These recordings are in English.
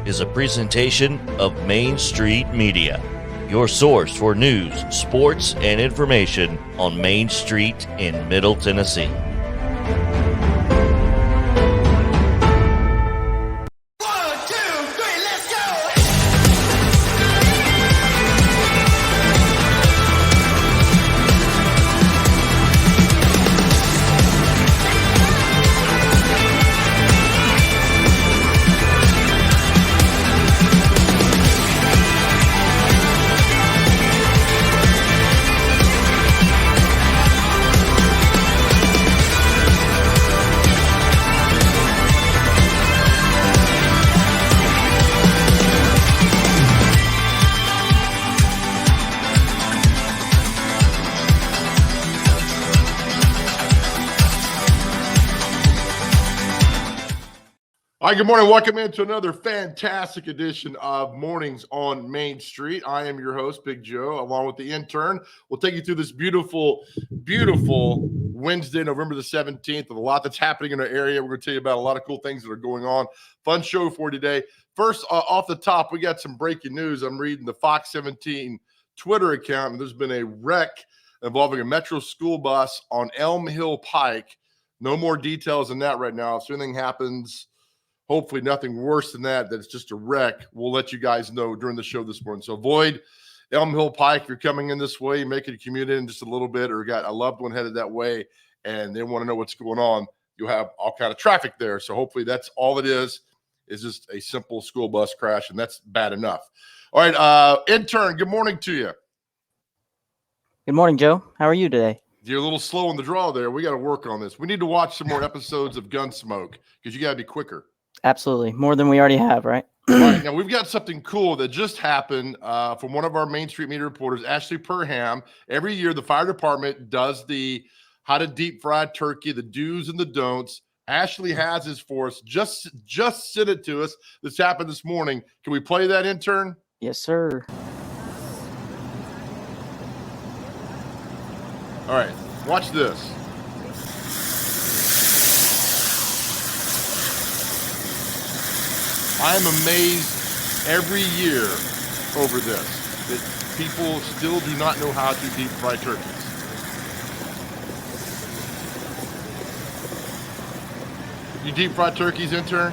is a presentation of Main Street Media, your source for news, sports, and information on Main Street in Middle Tennessee. Hi, good morning. Welcome into another fantastic edition of Mornings on Main Street. I am your host, Big Joe, along with the intern. We'll take you through this beautiful, beautiful Wednesday, November the 17th, with a lot that's happening in our area. We're going to tell you about a lot of cool things that are going on. Fun show for today. First, off the top, we got some breaking news. I'm reading the Fox 17 Twitter account, and there's been a wreck involving a Metro school bus on Elm Hill Pike. No more details on that right now. If anything happens, hopefully nothing worse than that, that's just a wreck, we'll let you guys know during the show this morning. So avoid Elm Hill Pike. If you're coming in this way, making a commute in just a little bit, or got a loved one headed that way and they want to know what's going on, you'll have all kind of traffic there. So hopefully that's all it is just a simple school bus crash, and that's bad enough. All right, intern, good morning to you. Good morning, Joe. How are you today? You're a little slow on the draw there. We got to work on this. We need to watch some more episodes of Gunsmoke because you got to be quicker. Absolutely. More than we already have, right? All right. Now, we've got something cool that just happened from one of our Main Street Media reporters, Ashley Perham. Every year, the fire department does the how to deep fry turkey, the do's and the don'ts. Ashley has this for us. Just send it to us. This happened this morning. Can we play that, intern? Yes, sir. All right. Watch this. I am amazed every year over this, that people still do not know how to deep fry turkeys. You deep fry turkeys, intern?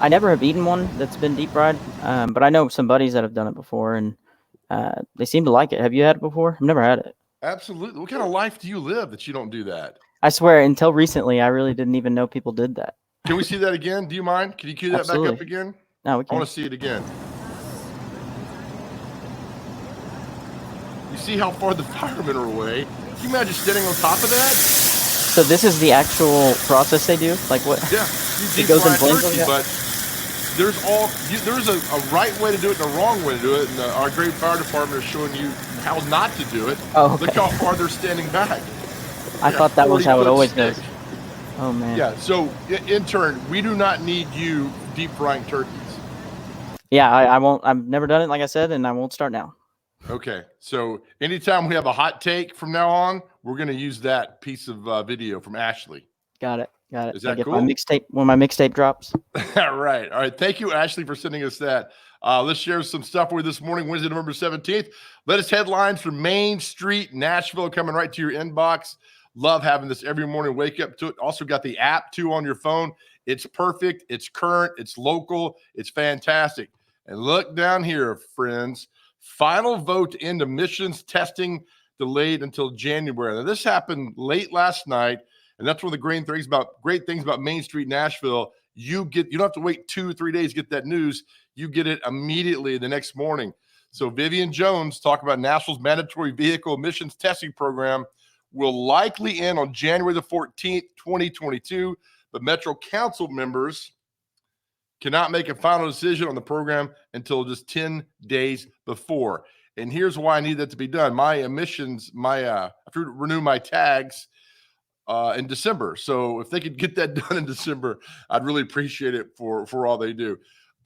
I never have eaten one that's been deep fried, but I know some buddies that have done it before, and they seem to like it. Have you had it before? I've never had it. Absolutely. What kind of life do you live that you don't do that? I swear, until recently, I really didn't even know people did that. Can we see that again? Do you mind? Can you cue that Absolutely. back up again? No, we I can. want to see it again. You see how far the firemen are away? Can you imagine standing on top of that? So this is the actual process they do? Like what? Yeah, you It deep goes in fry flames turkey, like that? but there's a right way to do it and a wrong way to do it, and our great fire department is showing you how not to do it. Oh, okay. Look how far they're standing back. I thought that was how it 40-foot always stick. goes. Oh, man. Yeah, so intern, we do not need you deep frying turkeys. Yeah, I won't. I've never done it, like I said, and I won't start now. Okay, so anytime we have a hot take from now on, we're going to use that piece of video from Ashley. Got it. Is that Like cool? My mixtape, when my mixtape drops. All right. Thank you, Ashley, for sending us that. Let's share some stuff with you this morning, Wednesday, November 17th. Latest headlines from Main Street, Nashville, coming right to your inbox. Love having this every morning. Wake up to it. Also got the app, too, on your phone. It's perfect. It's current. It's local. It's fantastic. And look down here, friends. Final vote to end emissions testing delayed until January. Now, this happened late last night, and that's one of the great things about Main Street, Nashville. You don't have to wait 2 or 3 days to get that news. You get it immediately the next morning. So Vivian Jones talking about Nashville's mandatory vehicle emissions testing program will likely end on January the 14th, 2022, but Metro Council members cannot make a final decision on the program until just 10 days before. And here's why I need that to be done. My emissions, I have to renew my tags in December. So if they could get that done in December, I'd really appreciate it for all they do.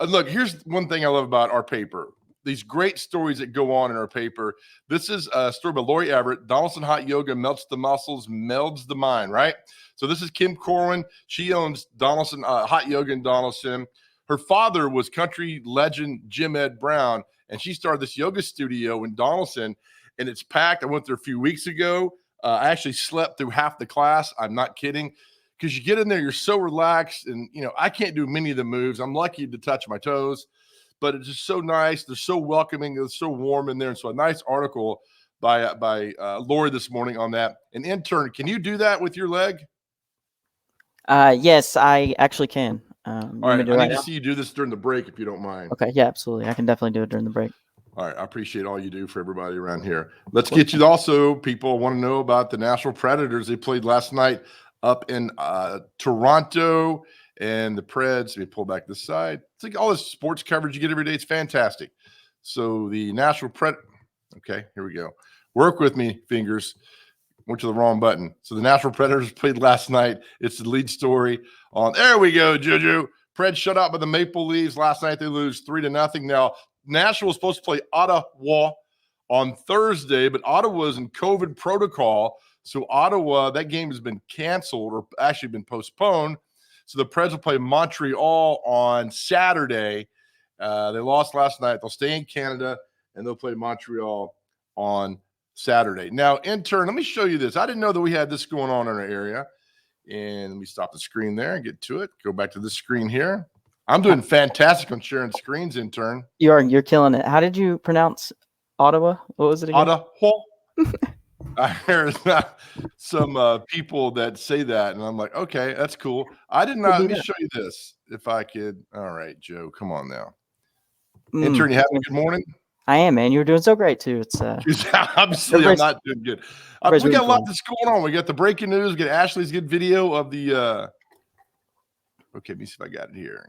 Look, here's one thing I love about our paper. These great stories that go on in our paper. This is a story by Lori Everett. Donaldson Hot Yoga melts the muscles, melds the mind, right? So this is Kim Corwin. She owns Donaldson Hot Yoga in Donaldson. her father was country legend Jim Ed Brown, and she started this yoga studio in Donaldson, and it's packed. I went there a few weeks ago. I actually slept through half the class. I'm not kidding. Because you get in there, you're so relaxed, and I can't do many of the moves. I'm lucky to touch my toes, but it's just so nice. They're so welcoming. It's so warm in there. And so a nice article by Lori this morning on that. An intern, can you do that with your leg? Yes, I actually can. All right, I need to see you do this during the break if you don't mind. Okay, yeah, absolutely. I can definitely do it during the break. All right, I appreciate all you do for everybody around here. Let's get you also, people want to know about the Nashville Predators. They played last night up in Toronto, and the Preds. Let me pull back this side. It's like all this sports coverage you get every day. It's fantastic. So the Nashville okay, here we go. Work with me, fingers. Went to the wrong button. So the Nashville Predators played last night. It's the lead story on. There we go, Juju. Preds shut out by the Maple Leafs last night. They lose 3-0. Now Nashville was supposed to play Ottawa on Thursday, but Ottawa's in COVID protocol. So Ottawa, that game has been canceled or actually been postponed. So the Preds will play Montreal on Saturday. They lost last night. They'll stay in Canada, and they'll play Montreal on Saturday. Now, intern, let me show you this. I didn't know that we had this going on in our area. And let me stop the screen there and get to it. Go back to this screen here. I'm doing fantastic on sharing screens, intern. You're killing it. How did you pronounce Ottawa? What was it again? Ottawa. I hear some people that say that, and I'm like, okay, that's cool. I did not. Let me show you this, if I could. All right, Joe, come on now. Intern, you having a good morning? I am, man. You're doing so great too. It's obviously I'm not doing good. We got a lot that's going on. We got the breaking news. We got Ashley's good video of the. Okay, let me see if I got it here.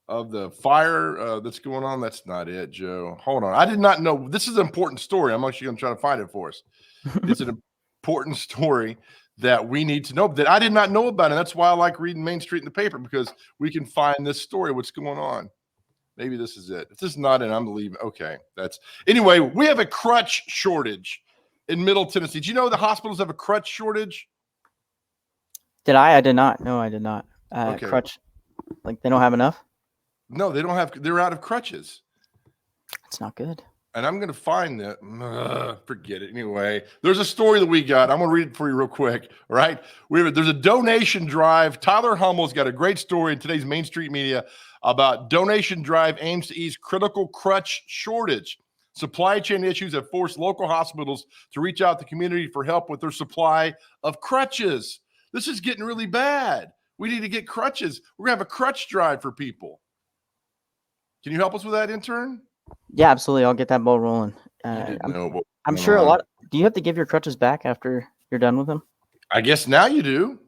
Of the fire that's going on. That's not it, Joe. Hold on. I did not know. This is an important story. I'm actually going to try to find it for us. It's an important story that we need to know that I did not know about. And that's why I like reading Main Street in the paper, because we can find this story, what's going on. Maybe this is it. If this is not it, I'm leaving. Okay. Anyway, we have a crutch shortage in Middle Tennessee. Did you know the hospitals have a crutch shortage? Did I? I did not. No, I did not. Okay. Crutch. Like they don't have enough? No, they don't have. They're out of crutches. That's not good. And I'm going to find that. Forget it. Anyway, there's a story that we got. I'm going to read it for you real quick. All right. There's a donation drive. Tyler Hummel's got a great story in today's Main Street Media about donation drive aims to ease critical crutch shortage. Supply chain issues have forced local hospitals to reach out to the community for help with their supply of crutches. This is getting really bad. We need to get crutches. We're going to have a crutch drive for people. Can you help us with that, intern? Yeah, absolutely. I'll get that ball rolling. I'm sure a lot. Do you have to give your crutches back after you're done with them? I guess now you do.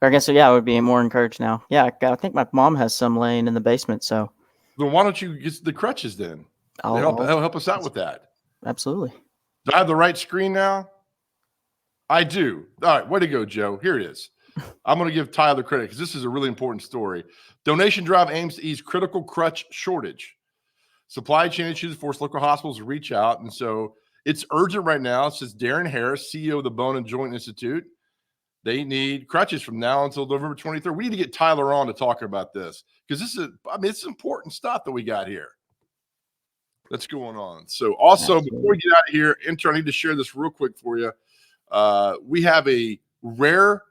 I guess so. Yeah, I would be more encouraged now. Yeah, I think my mom has some laying in the basement. So then why don't you get the crutches then? They'll help us out with that. Absolutely. Do I have the right screen now? I do. All right, way to go, Joe. Here it is. I'm going to give Tyler credit because this is a really important story. Donation drive aims to ease critical crutch shortage. Supply chain issues force local hospitals to reach out. And so it's urgent right now. It says Darren Harris, CEO of the Bone and Joint Institute. They need crutches from now until November 23rd. We need to get Tyler on to talk about this because it's important stuff that we got here that's going on. So also, before we get out of here, intern, I need to share this real quick for you. We have a rare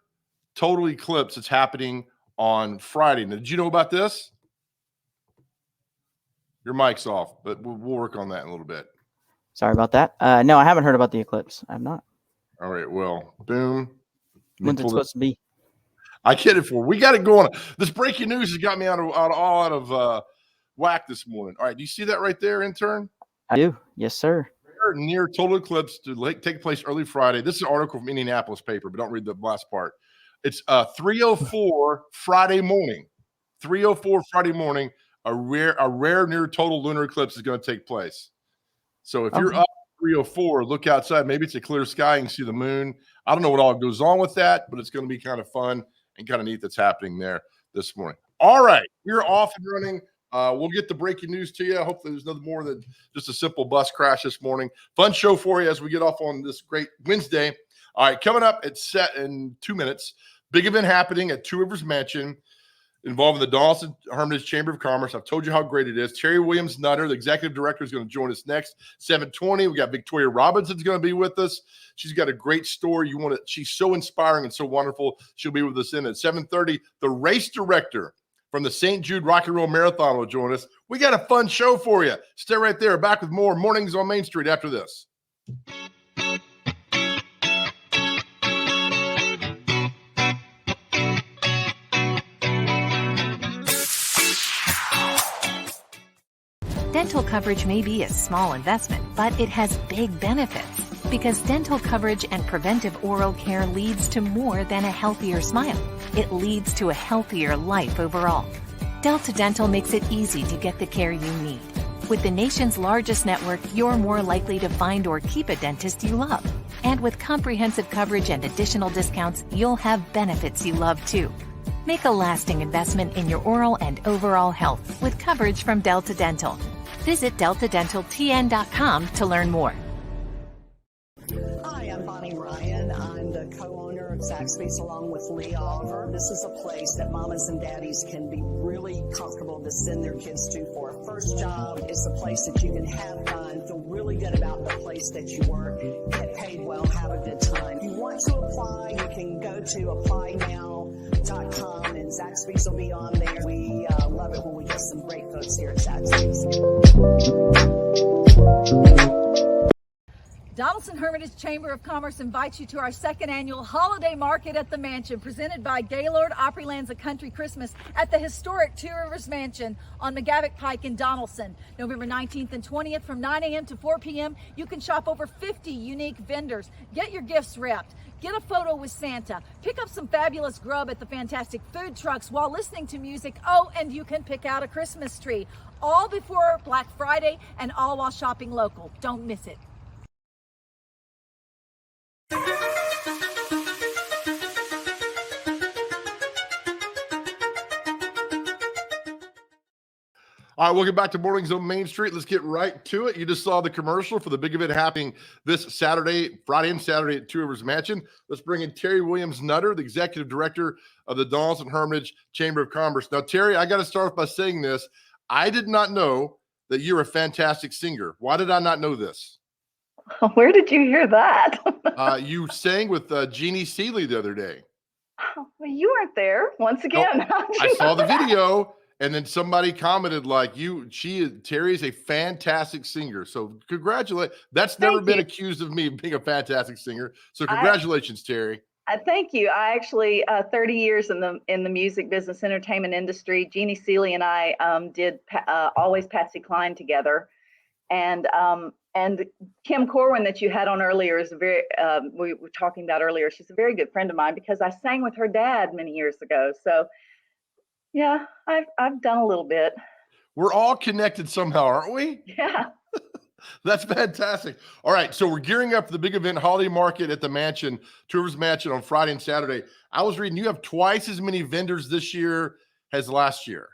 total eclipse that's happening on Friday. Now, did you know about this? Your mic's off, but we'll work on that in a little bit. Sorry about that. No, I haven't heard about the eclipse. I'm not. All right. Well, boom. When's it supposed to be? I get it for. We got it going. This breaking news has got me out of whack this morning. All right. Do you see that right there, intern? I do. Yes, sir. Near total eclipse to take place early Friday. This is an article from Indianapolis paper, but don't read the last part. It's 3:04 Friday morning. 3:04 Friday morning. A rare near total lunar eclipse is going to take place. So if you're up 3:04, look outside. Maybe it's a clear sky. You can see the moon. I don't know what all goes on with that, but it's going to be kind of fun and kind of neat that's happening there this morning. All right. We're off and running. We'll get the breaking news to you. Hopefully there's nothing more than just a simple bus crash this morning. Fun show for you as we get off on this great Wednesday. All right. Coming up in 2 minutes, big event happening at Two Rivers Mansion. involving the Dawson Hermitage Chamber of Commerce. I've told you how great it is. Terry Williams Nutter, the executive director, is going to join us next. 7:20. We got Victoria Robinson's going to be with us. She's got a great story. She's so inspiring and so wonderful. She'll be with us in at 7:30. The race director from the St. Jude Rock and Roll Marathon will join us. We got a fun show for you. Stay right there. Back with more Mornings on Main Street after this. Dental coverage may be a small investment, but it has big benefits because dental coverage and preventive oral care leads to more than a healthier smile. It leads to a healthier life overall. Delta Dental makes it easy to get the care you need. With the nation's largest network, you're more likely to find or keep a dentist you love. And with comprehensive coverage and additional discounts, you'll have benefits you love too. Make a lasting investment in your oral and overall health with coverage from Delta Dental. Visit deltadentaltn.com to learn more. Hi, I'm Bonnie Ryan. I'm the co-owner of Zaxby's along with Lee Oliver. This is a place that mamas and daddies can be really comfortable to send their kids to for a first job. It's a place that you can have fun, feel really good about the place that you work, get paid well, have a good time. If you want to apply, you can go to applynow.com and Zaxby's will be on there. We love it when we get some great folks here at Zaxby's. Donaldson Hermitage Chamber of Commerce invites you to our second annual holiday market at the Mansion, presented by Gaylord Opryland's A Country Christmas at the historic Two Rivers Mansion on McGavick Pike in Donaldson. November 19th and 20th from 9 a.m. to 4 p.m. You can shop over 50 unique vendors. Get your gifts wrapped. Get a photo with Santa. Pick up some fabulous grub at the fantastic food trucks while listening to music. Oh, and you can pick out a Christmas tree. All before Black Friday and all while shopping local. Don't miss it. All right, welcome back to Mornings on Main Street. Let's get right to it. You just saw the commercial for the big event happening this Saturday, Friday and Saturday at Two Rivers Mansion. Let's bring in Terry Williams Nutter, the executive director of the Donaldson Hermitage Chamber of Commerce. Now, Terry, I got to start off by saying this. I did not know that you're a fantastic singer. Why did I not know this? Where did you hear that? You sang with Jeannie Seeley the other day. Well, you weren't there once again. I saw the video, and then somebody commented like, Terry is a fantastic singer. So congratulate. That's never been accused of me being a fantastic singer. So congratulations, Terry. Thank you. I actually 30 years in the music business, entertainment industry. Jeannie Seeley and I did Always Patsy Cline together, and Kim Corwin that you had on earlier is we were talking about earlier. She's a very good friend of mine because I sang with her dad many years ago. So yeah, I've done a little bit. We're all connected somehow, aren't we? Yeah. That's fantastic. All right, so we're gearing up for the big event, holiday market at the Mansion, Two Rivers Mansion on Friday and Saturday. I was reading you have twice as many vendors this year as last year.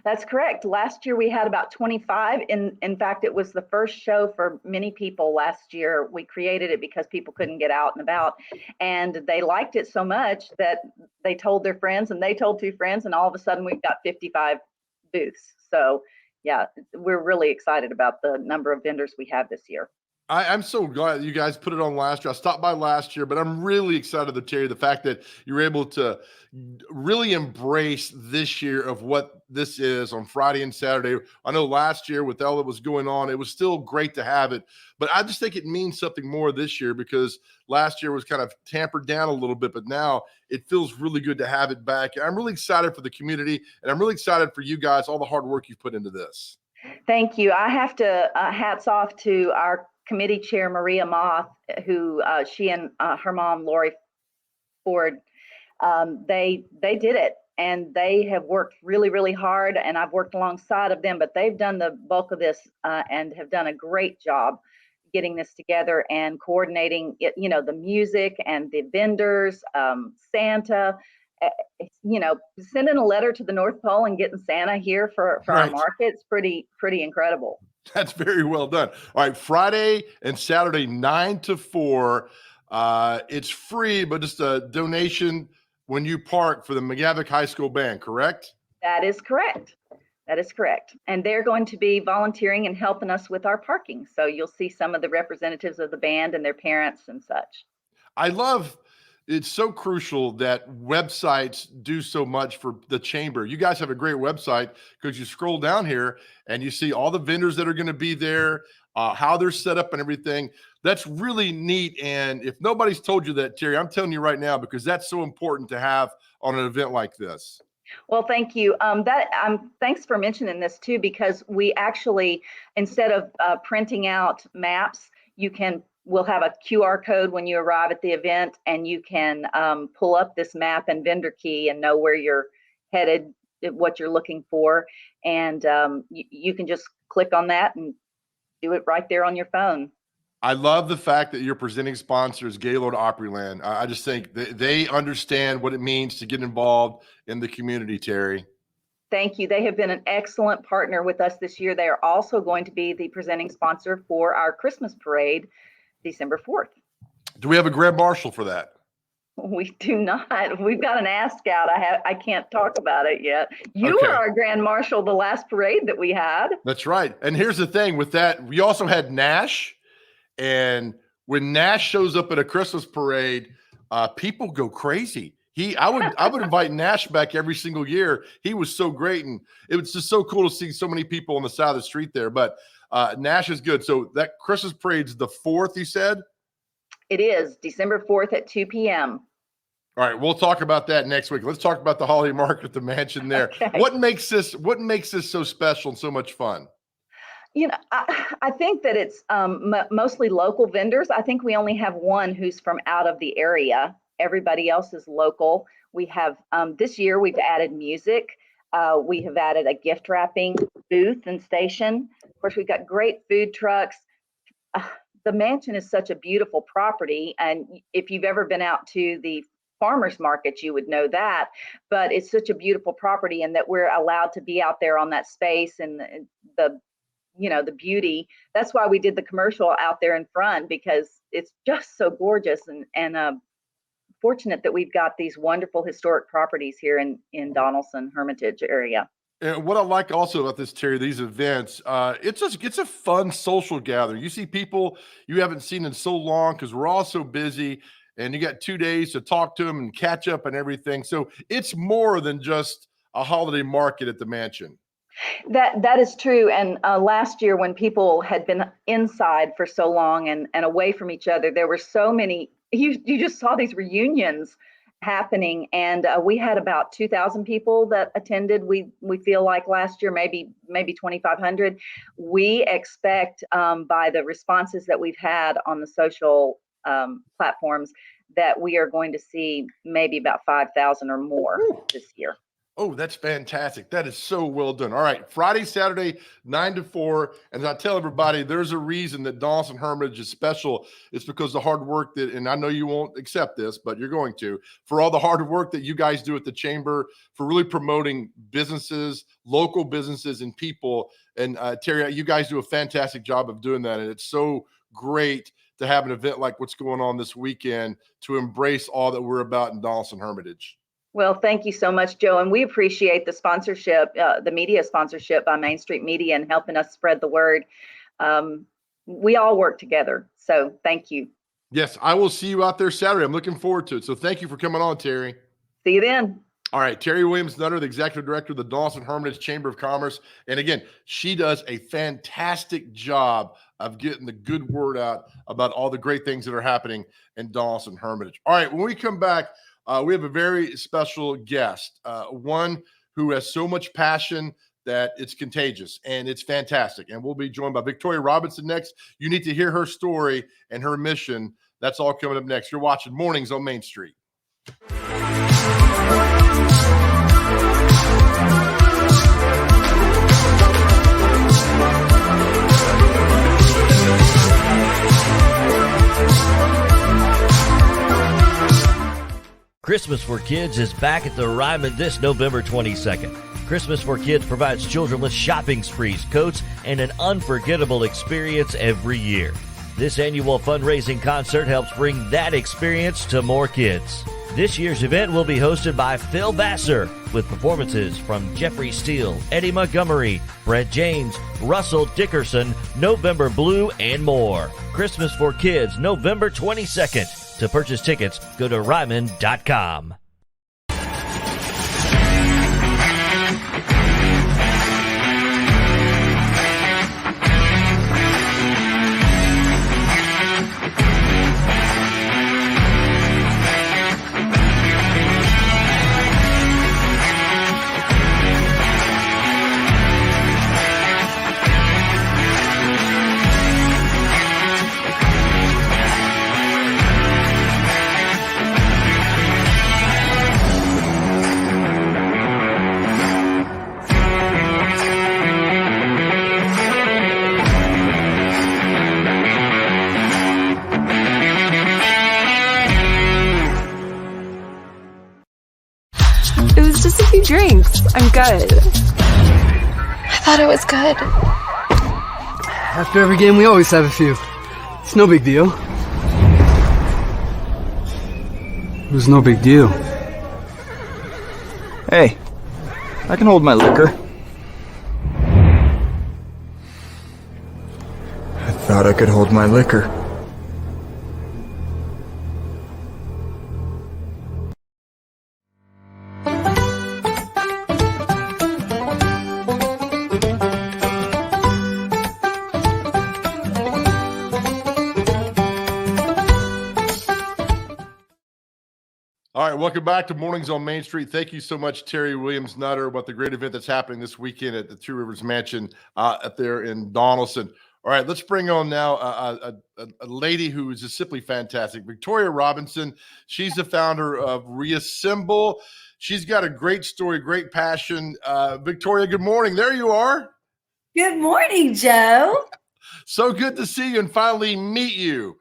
That's correct. Last year we had about 25. In fact, it was the first show for many people last year. We created it because people couldn't get out and about, and they liked it so much that they told their friends, and they told two friends, and all of a sudden we've got 55 booths. So yeah, we're really excited about the number of vendors we have this year. I'm so glad you guys put it on last year. I stopped by last year, but I'm really excited to tell you the fact that you're able to really embrace this year of what this is on Friday and Saturday. I know last year with all that was going on, it was still great to have it, but I just think it means something more this year because last year was kind of tampered down a little bit, but now it feels really good to have it back. I'm really excited for the community, and I'm really excited for you guys, all the hard work you've put into this. Thank you. I have to hats off to our committee chair, Maria Moth, who she and her mom, Lori Ford, they did it, and they have worked really, really hard, and I've worked alongside of them, but they've done the bulk of this and have done a great job getting this together and coordinating it, the music and the vendors, Santa, sending a letter to the North Pole and getting Santa here for our market. It's pretty incredible. That's very well done. All right, Friday and Saturday, 9 to 4. It's free, but just a donation when you park for the McGavick High School Band, correct? That is correct. That is correct. And they're going to be volunteering and helping us with our parking. So you'll see some of the representatives of the band and their parents and such. I love it's so crucial that websites do so much for the chamber. You guys have a great website because you scroll down here and you see all the vendors that are going to be there, how they're set up and everything. That's really neat. And if nobody's told you that, Terry, I'm telling you right now, because that's so important to have on an event like this. Well, thank you. Thanks for mentioning this too, because we actually, instead of printing out maps, we'll have a QR code when you arrive at the event, and you can pull up this map and vendor key and know where you're headed, what you're looking for, and you can just click on that and do it right there on your phone. I love the fact that your presenting sponsor is Gaylord Opryland. I just think they understand what it means to get involved in the community, Terry. Thank you. They have been an excellent partner with us this year. They are also going to be the presenting sponsor for our Christmas parade, December 4th. Do we have a grand marshal for that? We do not. We've got an ask out. I can't talk about it yet. You Okay. were our grand marshal the last parade that we had. That's right. And here's the thing with that, we also had Nash. And when Nash shows up at a Christmas parade, people go crazy. I would invite Nash back every single year. He was so great, and it was just so cool to see so many people on the side of the street there. But Nash is good. So that Christmas parade's the 4th, you said? It is December 4th at 2 p.m. All right, we'll talk about that next week. Let's talk about the holiday market at the mansion there. Okay. What makes this so special and so much fun? You know, I think that it's mostly local vendors. I think we only have one who's from out of the area. Everybody else is local. We have this year we've added music. We have added a gift wrapping booth and station. Of course, we've got great food trucks. The mansion is such a beautiful property, and if you've ever been out to the farmers market, you would know that. But it's such a beautiful property, and that we're allowed to be out there on that space and the beauty. That's why we did the commercial out there in front, because it's just so gorgeous, and fortunate that we've got these wonderful historic properties here in Donaldson, Hermitage area. And what I like also about this, Terry, these events, it's a fun social gathering. You see people you haven't seen in so long because we're all so busy, and you got 2 days to talk to them and catch up and everything. So it's more than just a holiday market at the mansion. That is true. And last year, when people had been inside for so long and away from each other, there were so many. You just saw these reunions happening, and we had about 2,000 people that attended. We feel like last year maybe 2,500. We expect by the responses that we've had on the social platforms that we are going to see maybe about 5,000 or more this year. Oh, that's fantastic. That is so well done. All right. Friday, Saturday, 9 to 4. And I tell everybody, there's a reason that Donaldson Hermitage is special. It's because the hard work that, and I know you won't accept this, but you're going to, for all the hard work that you guys do at the chamber, for really promoting businesses, local businesses and people. And Terry, you guys do a fantastic job of doing that. And it's so great to have an event like what's going on this weekend to embrace all that we're about in Donaldson Hermitage. Well, thank you so much, Joe. And we appreciate the sponsorship, the media sponsorship by Main Street Media, and helping us spread the word. We all work together. So thank you. Yes, I will see you out there Saturday. I'm looking forward to it. So thank you for coming on, Terry. See you then. All right, Terry Williams-Nutter, the executive director of the Donaldson Hermitage Chamber of Commerce. And again, she does a fantastic job of getting the good word out about all the great things that are happening in Donaldson Hermitage. All right, when we come back, we have a very special guest, one who has so much passion that it's contagious, and it's fantastic. And we'll be joined by Victoria Robinson next. You need to hear her story and her mission. That's all coming up next. You're watching Mornings on Main Street. Christmas for Kids is back at the Ryman this November 22nd. Christmas for Kids provides children with shopping sprees, coats, and an unforgettable experience every year. This annual fundraising concert helps bring that experience to more kids. This year's event will be hosted by Phil Vassar with performances from Jeffrey Steele, Eddie Montgomery, Brett James, Russell Dickerson, November Blue, and more. Christmas for Kids, November 22nd. To purchase tickets, go to Ryman.com. It was just a few drinks. I'm good. I thought it was good. After every game, we always have a few. It's no big deal. It was no big deal. Hey, I can hold my liquor. I thought I could hold my liquor. All right, welcome back to Mornings on Main Street. Thank you so much, Terry Williams Nutter, about the great event that's happening this weekend at the Two Rivers Mansion up there in Donaldson. All right, let's bring on now a lady who is just simply fantastic, Victoria Robinson. She's the founder of Reassemble. She's got a great story, great passion. Victoria, good morning. There you are. Good morning, Joe. So good to see you and finally meet you.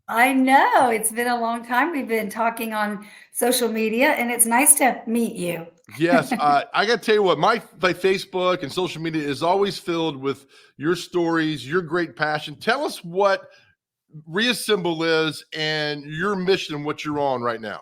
I know it's been a long time. We've been talking on social media, and it's nice to meet you. Yes, I got to tell you what, my Facebook and social media is always filled with your stories, your great passion. Tell us what Reassemble is and your mission, what you're on right now.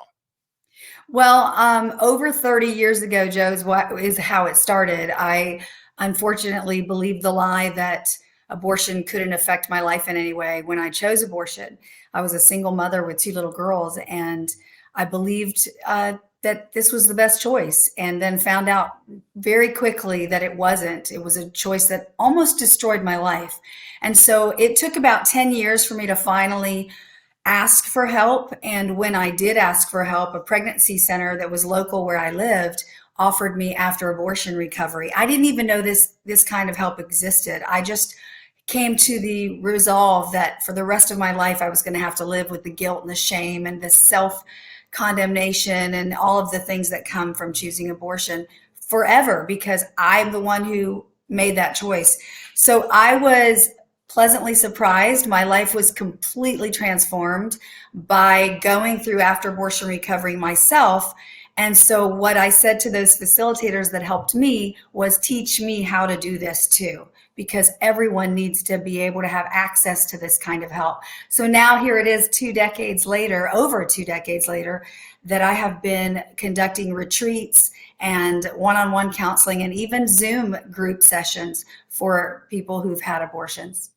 Well, over 30 years ago, Joe, is how it started. I unfortunately believed the lie that abortion couldn't affect my life in any way. When I chose abortion, I was a single mother with two little girls, and I believed that this was the best choice, and then found out very quickly that it wasn't. It was a choice that almost destroyed my life. And so it took about 10 years for me to finally ask for help. And when I did ask for help, a pregnancy center that was local where I lived offered me after abortion recovery. I didn't even know this kind of help existed. I just came to the resolve that for the rest of my life, I was going to have to live with the guilt and the shame and the self-condemnation and all of the things that come from choosing abortion forever, because I'm the one who made that choice. So I was pleasantly surprised. My life was completely transformed by going through after abortion recovery myself. And so what I said to those facilitators that helped me was, teach me how to do this too, because everyone needs to be able to have access to this kind of help. So now here it is, over 2 decades later, that I have been conducting retreats and one-on-one counseling and even Zoom group sessions for people who've had abortions.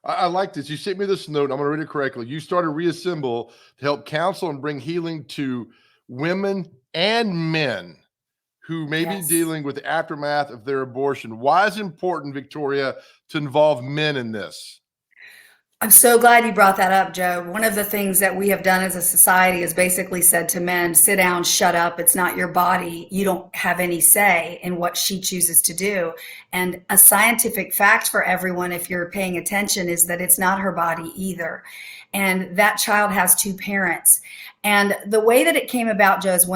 I like this. You sent me this note. I'm going to read it correctly. You started Reassemble to help counsel and bring healing to women and men who may be dealing with the aftermath of their abortion. Why is it important, Victoria, to involve men in this? I'm so glad you brought that up, Joe. One of the things that we have done as a society is basically said to men, sit down, shut up. It's not your body. You don't have any say in what she chooses to do. And a scientific fact for everyone, if you're paying attention, is that it's not her body either. And that child has two parents. And the way that it came about, Joe, is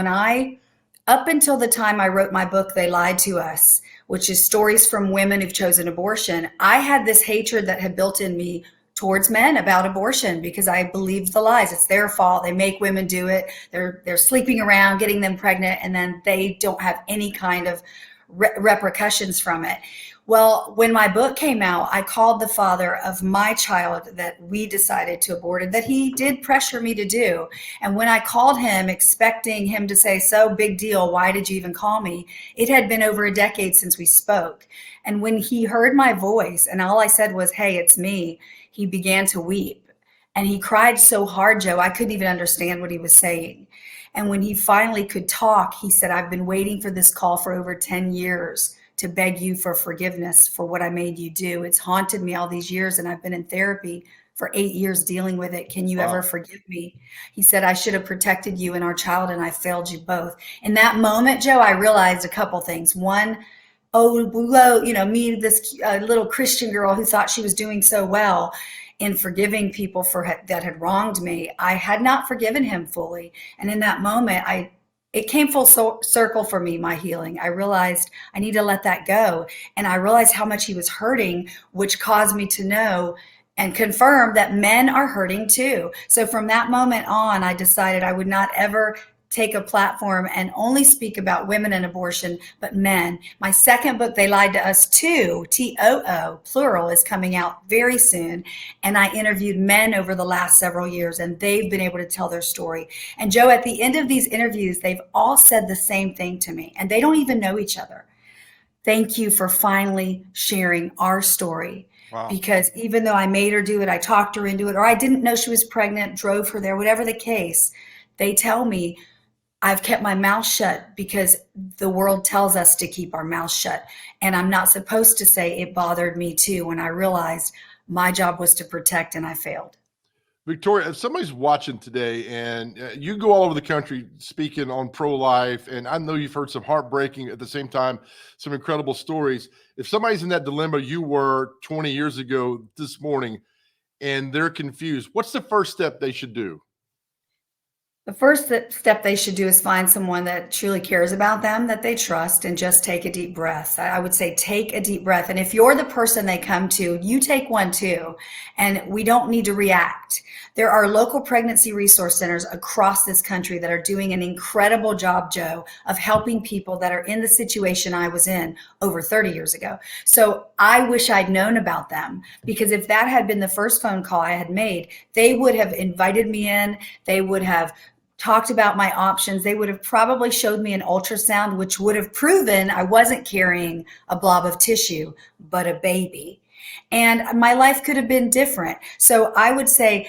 up until the time I wrote my book, They Lied to Us, which is stories from women who've chosen abortion, I had this hatred that had built in me towards men about abortion because I believed the lies. It's their fault. They make women do it. They're sleeping around, getting them pregnant, and then they don't have any kind of repercussions from it. Well, when my book came out, I called the father of my child that we decided to abort and that he did pressure me to do. And when I called him, expecting him to say, "So big deal, why did you even call me?" It had been over a decade since we spoke. And when he heard my voice and all I said was, "Hey, it's me," he began to weep. And he cried so hard, Joe, I couldn't even understand what he was saying. And when he finally could talk, he said, "I've been waiting for this call for over 10 years. To beg you for forgiveness for what I made you do. It's haunted me all these years, and I've been in therapy for 8 years dealing with it. Can you ever forgive me?" He said, "I should have protected you and our child, and I failed you both." In that moment, Joe, I realized a couple things. One, oh, well, me, this little Christian girl who thought she was doing so well in forgiving people that had wronged me, I had not forgiven him fully. And in that moment, it came full circle for me, my healing. I realized I need to let that go. And I realized how much he was hurting, which caused me to know and confirm that men are hurting too. So from that moment on, I decided I would not ever take a platform and only speak about women and abortion, but men. My second book, They Lied to Us Too, TOO, plural, is coming out very soon. And I interviewed men over the last several years, and they've been able to tell their story. And Joe, at the end of these interviews, they've all said the same thing to me, and they don't even know each other. "Thank you for finally sharing our story." Wow. Because even though I made her do it, I talked her into it, or I didn't know she was pregnant, drove her there, whatever the case, they tell me, I've kept my mouth shut because the world tells us to keep our mouth shut. And I'm not supposed to say it bothered me too when I realized my job was to protect and I failed. Victoria, if somebody's watching today and you go all over the country speaking on pro-life, and I know you've heard some heartbreaking, at the same time, some incredible stories. If somebody's in that dilemma you were 20 years ago this morning and they're confused, what's the first step they should do? The first step they should do is find someone that truly cares about them, that they trust, and just take a deep breath. I would say take a deep breath. And if you're the person they come to, you take one too. And we don't need to react. There are local pregnancy resource centers across this country that are doing an incredible job, Joe, of helping people that are in the situation I was in over 30 years ago. So I wish I'd known about them, because if that had been the first phone call I had made, they would have invited me in. They would have talked about my options. They would have probably showed me an ultrasound, which would have proven I wasn't carrying a blob of tissue, but a baby. And my life could have been different. So I would say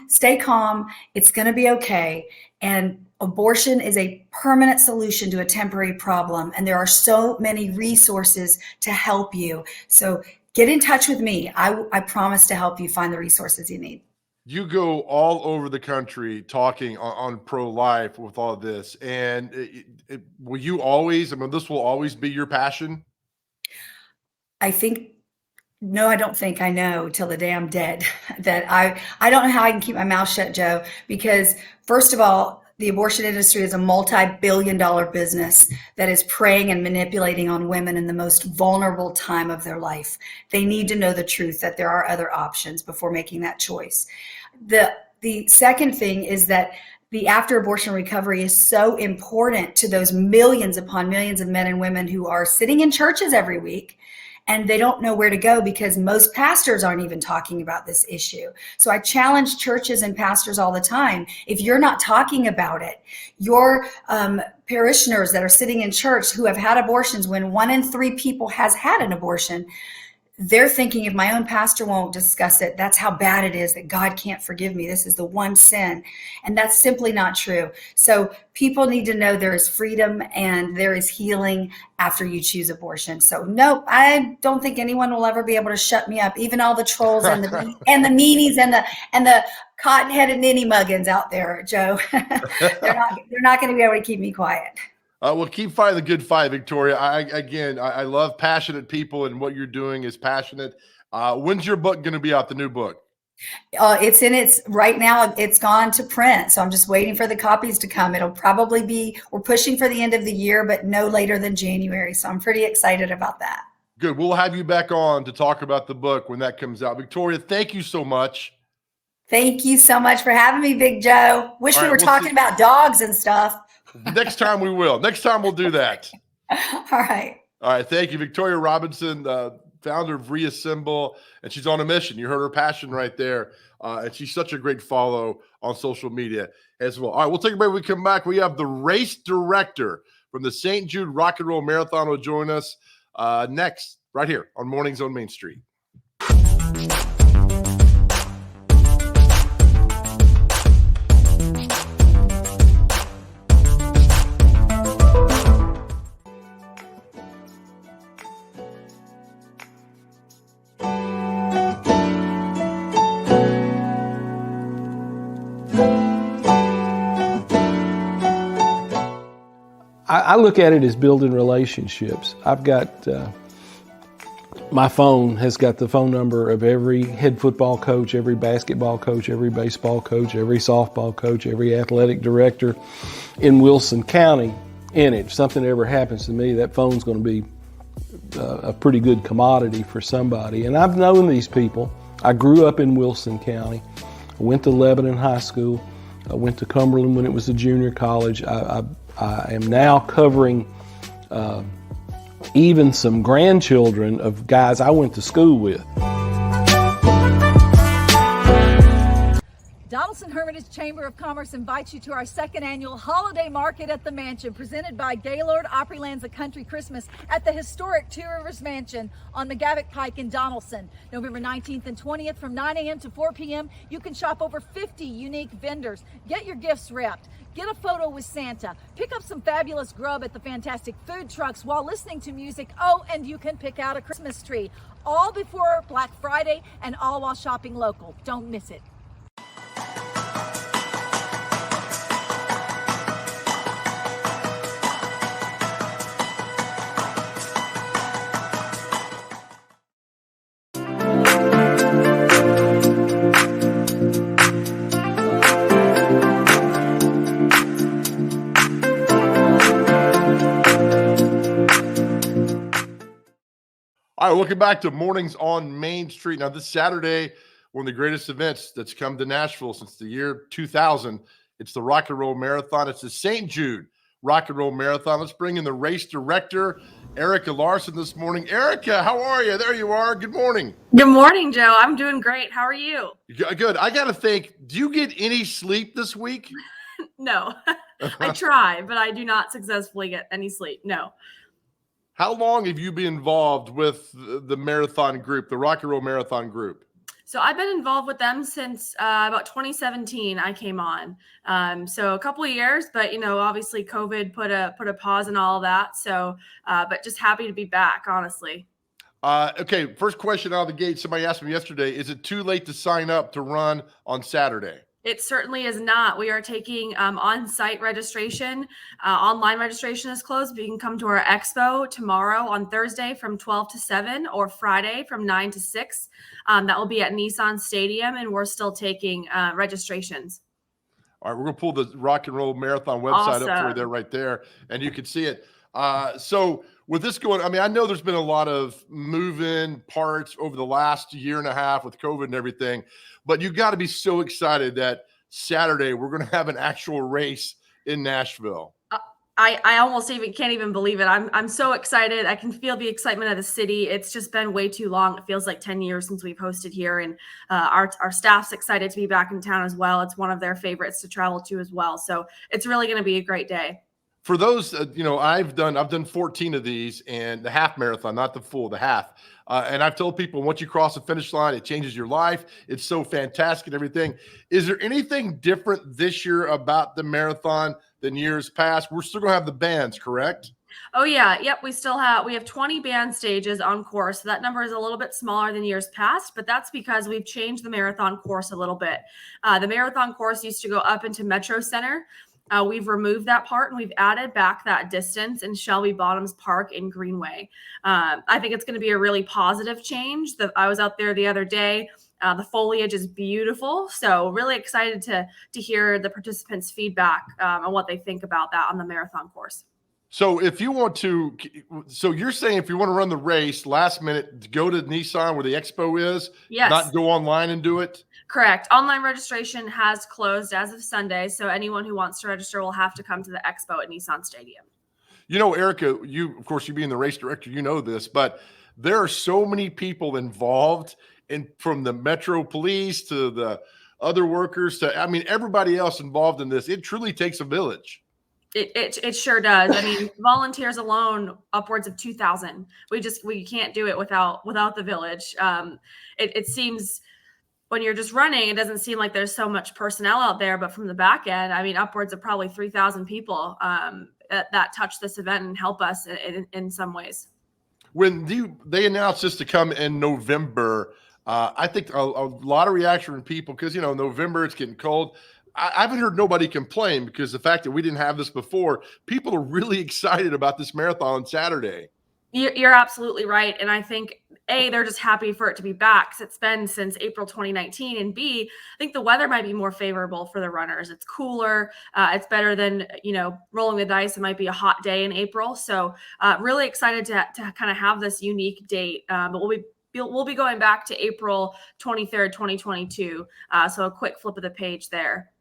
stay calm. It's going to be okay. And abortion is a permanent solution to a temporary problem. And there are so many resources to help you. So get in touch with me. I promise to help you find the resources you need. You go all over the country talking on pro-life with all this. And will you always, this will always be your passion? No, I don't think I know till the day I'm dead that I don't know how I can keep my mouth shut, Joe, because first of all, the abortion industry is a multi-billion-dollar business that is preying and manipulating on women in the most vulnerable time of their life. They need to know the truth, that there are other options before making that choice. The second thing is that the after-abortion recovery is so important to those millions upon millions of men and women who are sitting in churches every week, and they don't know where to go because most pastors aren't even talking about this issue. So I challenge churches and pastors all the time. If you're not talking about it, your parishioners that are sitting in church who have had abortions, when 1 in 3 people has had an abortion, they're thinking, if my own pastor won't discuss it, that's how bad it is, that God can't forgive me. This is the one sin. And that's simply not true. So people need to know there is freedom and there is healing after you choose abortion. So no, I don't think anyone will ever be able to shut me up. Even all the trolls and the meanies and the cotton-headed ninny muggins out there, Joe. they're not going to be able to keep me quiet. Well, keep fighting the good fight, Victoria. I love passionate people, and what you're doing is passionate. When's your book going to be out, the new book? Right now, it's gone to print. So I'm just waiting for the copies to come. It'll probably be, we're pushing for the end of the year, but no later than January. So I'm pretty excited about that. Good. We'll have you back on to talk about the book when that comes out. Victoria, thank you so much. Thank you so much for having me, Big Joe. Wish we were talking about dogs and stuff. Next time we will. Next time we'll do that. All right. All right. Thank you. Victoria Robinson, founder of Reassemble, and she's on a mission. You heard her passion right there. And she's such a great follow on social media as well. All right. We'll take a break. When we come back, we have the race director from the St. Jude Rock and Roll Marathon will join us next, right here on Mornings on Main Street. I look at it as building relationships. I've got, my phone has got the phone number of every head football coach, every basketball coach, every baseball coach, every softball coach, every athletic director in Wilson County in it. If something ever happens to me, that phone's going to be a pretty good commodity for somebody. And I've known these people. I grew up in Wilson County. I went to Lebanon High School. I went to Cumberland when it was a junior college. I am now covering even some grandchildren of guys I went to school with. Donaldson Hermitage Chamber of Commerce invites you to our second annual holiday market at the Mansion, presented by Gaylord Opryland's A Country Christmas at the historic Two Rivers Mansion on McGavick Pike in Donaldson. November 19th and 20th from 9 a.m. to 4 p.m. You can shop over 50 unique vendors. Get your gifts wrapped. Get a photo with Santa. Pick up some fabulous grub at the fantastic food trucks while listening to music. Oh, and you can pick out a Christmas tree. All before Black Friday and all while shopping local. Don't miss it. All right, welcome back to Mornings on Main Street. Now, this Saturday, one of the greatest events that's come to Nashville since the year 2000. It's the Rock and Roll Marathon. It's the St. Jude Rock and Roll Marathon. Let's bring in the race director, Erica Larson, this morning. Erica, how are you? There you are. Good morning. Good morning, Joe. I'm doing great. How are you? Good. I got to think, do you get any sleep this week? No, I try, but I do not successfully get any sleep. No. How long have you been involved with the marathon group, the Rock and Roll Marathon group? So I've been involved with them since about 2017. I came on, so a couple of years, but obviously COVID put a pause in all of that. So, but just happy to be back, honestly. Okay, first question out of the gate. Somebody asked me yesterday: is it too late to sign up to run on Saturday? It certainly is not. We are taking on-site registration. Online registration is closed, but you can come to our expo tomorrow on Thursday from 12 to 7 or Friday from 9 to 6. That will be at Nissan Stadium, and we're still taking registrations. All right, we're going to pull the Rock and Roll Marathon website up for you there, right there, and you can see it. So with this going, I know there's been a lot of moving parts over the last year and a half with COVID and everything, but you got to be so excited that Saturday we're going to have an actual race in Nashville. I almost can't even believe it. I'm so excited. I can feel the excitement of the city. It's just been way too long. It feels like 10 years since we've hosted here, and our staff's excited to be back in town as well. It's one of their favorites to travel to as well. So it's really going to be a great day. For those, I've done 14 of these, and the half marathon, not the full, the half. And I've told people, once you cross the finish line, it changes your life. It's so fantastic and everything. Is there anything different this year about the marathon than years past? We're still going to have the bands, correct? Oh yeah. Yep. We have 20 band stages on course. So that number is a little bit smaller than years past, but that's because we've changed the marathon course a little bit. The marathon course used to go up into Metro Center. We've removed that part, and we've added back that distance in Shelby Bottoms Park in Greenway. I think it's going to be a really positive change. I was out there the other day. The foliage is beautiful. So really excited to hear the participants' feedback on what they think about that on the marathon course. So you're saying if you want to run the race last minute, go to Nissan where the expo is, yes, not go online and do it? Correct. Online registration has closed as of Sunday. So anyone who wants to register will have to come to the expo at Nissan Stadium. You know, Erica, of course, you being the race director, you know this, but there are so many people involved, and from the Metro Police to the other workers to, I mean, everybody else involved in this. It truly takes a village. It sure does. I mean, volunteers alone, upwards of 2,000. We can't do it without the village. It seems when you're just running, it doesn't seem like there's so much personnel out there, but from the back end, I mean, upwards of probably 3,000 people that touch this event and help us in some ways. When they announced this to come in November, I think a lot of reaction from people because, you know, November, it's getting cold. I haven't heard nobody complain because the fact that we didn't have this before, people are really excited about this marathon on Saturday. You're absolutely right. And I think A, they're just happy for it to be back because it's been since April 2019. And B, I think the weather might be more favorable for the runners. It's cooler. It's better than, you know, rolling the dice. It might be a hot day in April. So really excited to kind of have this unique date. But we'll be going back to April 23rd, 2022. So a quick flip of the page there.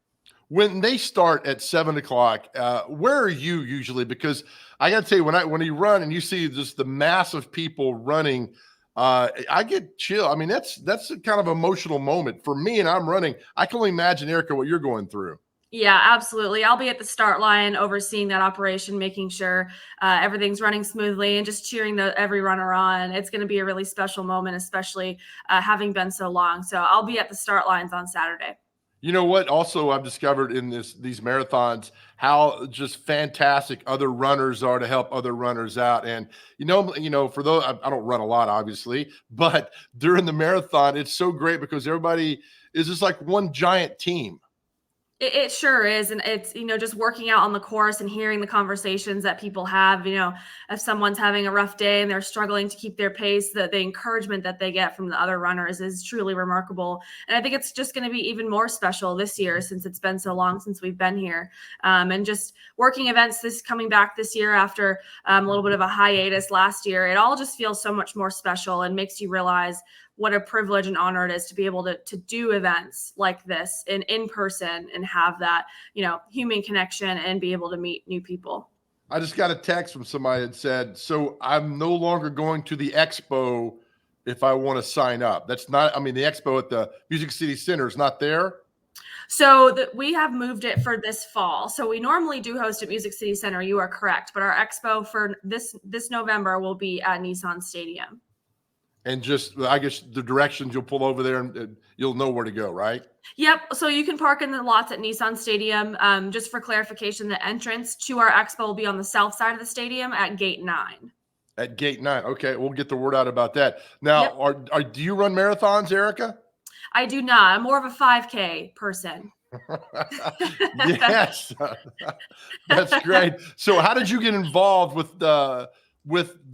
When they start at 7 o'clock, where are you usually? Because I got to tell you, when you run and you see just the mass of people running, I get chill. I mean, that's a kind of emotional moment for me, and I'm running. I can only imagine, Erica, what you're going through. Yeah, absolutely. I'll be at the start line overseeing that operation, making sure everything's running smoothly and just cheering every runner on. It's going to be a really special moment, especially having been so long. So I'll be at the start lines on Saturday. You know what? Also, I've discovered in these marathons how just fantastic other runners are to help other runners out. And you know, for those, I don't run a lot, obviously, but during the marathon, it's so great because everybody is just like one giant team. It sure is. And it's, you know, just working out on the course and hearing the conversations that people have, you know, if someone's having a rough day and they're struggling to keep their pace, the encouragement that they get from the other runners is truly remarkable. And I think it's just going to be even more special this year since it's been so long since we've been here. And just working events coming back this year after a little bit of a hiatus last year, it all just feels so much more special and makes you realize what a privilege and honor it is to be able to do events like this in person and have that, you know, human connection and be able to meet new people. I just got a text from somebody that said, so I'm no longer going to the expo if I want to sign up. That's not, I mean, the expo at the Music City Center is not there. So we have moved it for this fall. So we normally do host at Music City Center. You are correct. But our expo for this November will be at Nissan Stadium. And just, I guess, the directions you'll pull over there and you'll know where to go, right? Yep. So you can park in the lots at Nissan Stadium. Just for clarification, the entrance to our expo will be on the south side of the stadium at Gate 9. At Gate 9. Okay. We'll get the word out about that. Now, yep. Do you run marathons, Erica? I do not. I'm more of a 5K person. Yes. That's great. So how did you get involved with the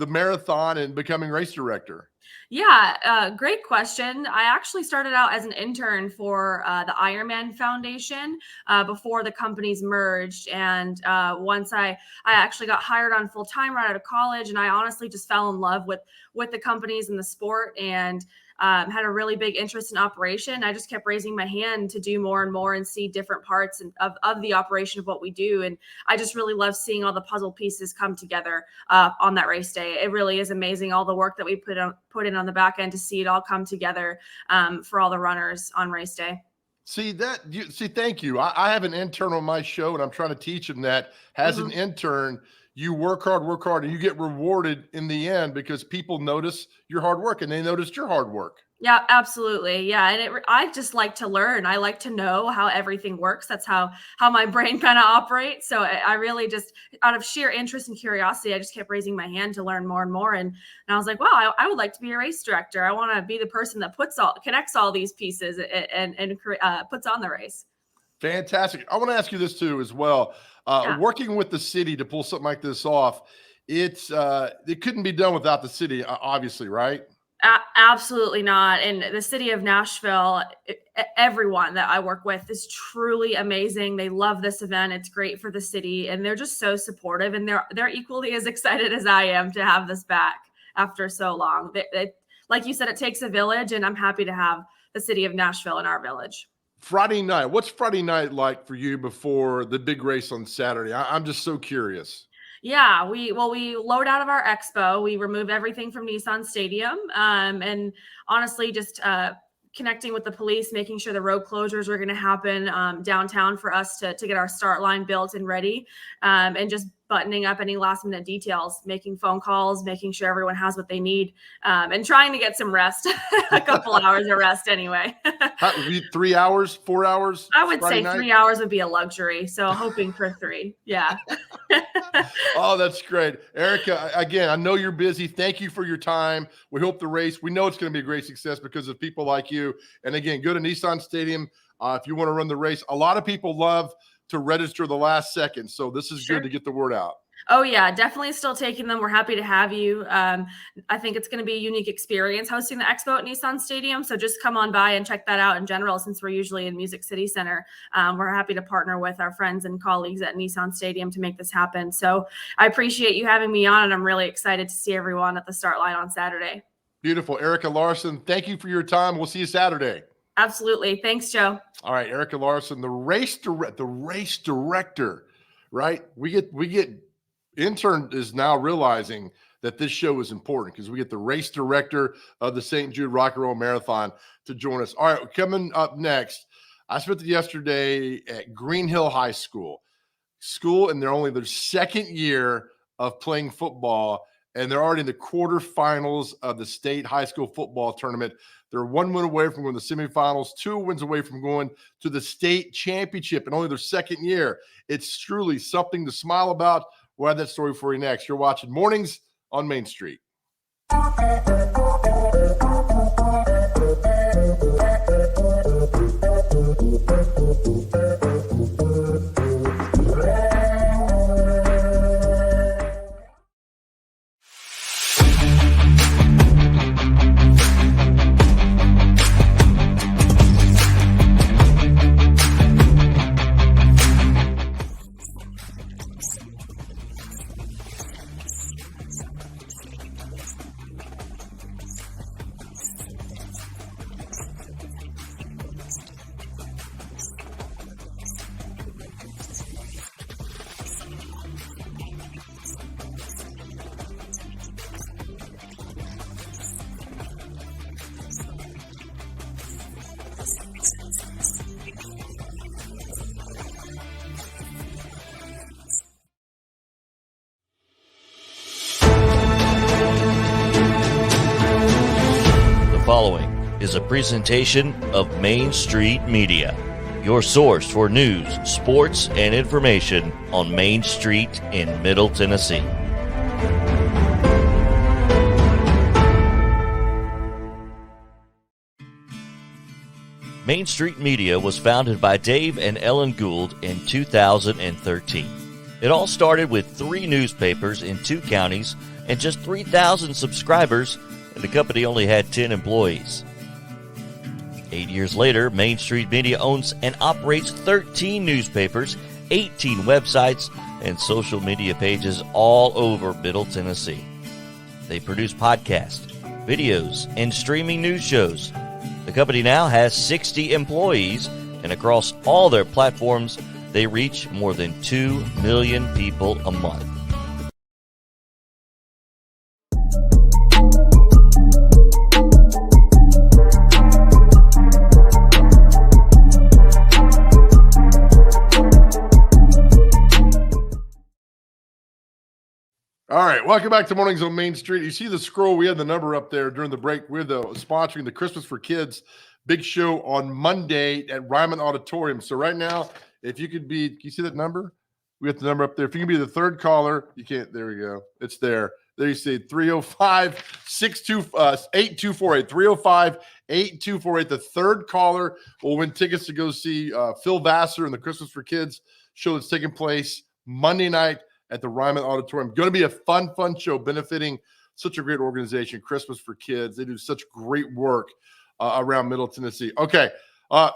marathon and becoming race director? Yeah, great question. I actually started out as an intern for the Ironman Foundation before the companies merged. And once I actually got hired on full time right out of college, and I honestly just fell in love with the companies and the sport, and had a really big interest in operation. I just kept raising my hand to do more and more and see different parts of the operation of what we do. And I just really love seeing all the puzzle pieces come together on that race day. It really is amazing, all the work that we put in on the back end to see it all come together for all the runners on race day. Thank you. I have an intern on my show, and I'm trying to teach him that as an intern, you work hard, and you get rewarded in the end because people notice your hard work and they noticed your hard work. Yeah, absolutely. Yeah. And I just like to learn. I like to know how everything works. That's how my brain kind of operates. So I really just, out of sheer interest and curiosity, I just kept raising my hand to learn more and more. And I was like, wow, I would like to be a race director. I want to be the person that connects all these pieces and puts on the race. Fantastic. I want to ask you this too, as well. Working with the city to pull something like this off, it couldn't be done without the city, obviously, right? Absolutely not. And the city of Nashville, everyone that I work with is truly amazing. They love this event. It's great for the city, and they're just so supportive. And they're equally as excited as I am to have this back after so long. Like you said, it takes a village, and I'm happy to have the city of Nashville in our village. Friday night. What's Friday night like for you before the big race on Saturday? I'm just so curious. Yeah, we load out of our expo. We remove everything from Nissan Stadium, and honestly, just connecting with the police, making sure the road closures are going to happen downtown for us to get our start line built and ready, and just buttoning up any last minute details, making phone calls, making sure everyone has what they need, and trying to get some rest, a couple hours of rest anyway. 3 hours, 4 hours? I would Friday say night? 3 hours would be a luxury. So hoping for 3. Yeah. Oh, that's great. Erica, again, I know you're busy. Thank you for your time. We hope the race, we know it's going to be a great success because of people like you. And again, go to Nissan Stadium if you want to run the race. A lot of people love to register the last second. So this is good to get the word out. Oh yeah, definitely still taking them. We're happy to have you. I think it's going to be a unique experience hosting the expo at Nissan Stadium. So just come on by and check that out in general, since we're usually in Music City Center. We're happy to partner with our friends and colleagues at Nissan Stadium to make this happen. So I appreciate you having me on, and I'm really excited to see everyone at the start line on Saturday. Beautiful. Erica Larson, thank you for your time. We'll see you Saturday. Absolutely. Thanks, Joe. All right, Erica Larson, the race director, right? We get intern is now realizing that this show is important because we get the race director of the St. Jude Rock and Roll Marathon to join us. All right, coming up next, I spent it yesterday at Green Hill High School, and they're only their second year of playing football, and they're already in the quarterfinals of the state high school football tournament. They're 1 win away from going to the semifinals, 2 wins away from going to the state championship, and only their second year. It's truly something to smile about. We'll have that story for you next. You're watching Mornings on Main Street. Following is a presentation of Main Street Media, your source for news, sports, and information on Main Street in Middle Tennessee. Main Street Media was founded by Dave and Ellen Gould in 2013. It all started with 3 newspapers in 2 counties and just 3,000 subscribers, and the company only had 10 employees. 8 years later, Main Street Media owns and operates 13 newspapers, 18 websites, and social media pages all over Middle Tennessee. They produce podcasts, videos, and streaming news shows. The company now has 60 employees, and across all their platforms, they reach more than 2 million people a month. All right, welcome back to Mornings on Main Street. You see the scroll, we had the number up there during the break. We're sponsoring the Christmas for Kids big show on Monday at Ryman Auditorium. So right now, if you could be, can you see that number? We got the number up there. If you can be the third caller, you can't, there we go. It's there. There you see 305-8248. 305-8248. The third caller will win tickets to go see Phil Vassar and the Christmas for Kids show that's taking place Monday night at the Ryman Auditorium. Going to be a fun show benefiting such a great organization, Christmas for Kids. They do such great work around Middle Tennessee. Okay,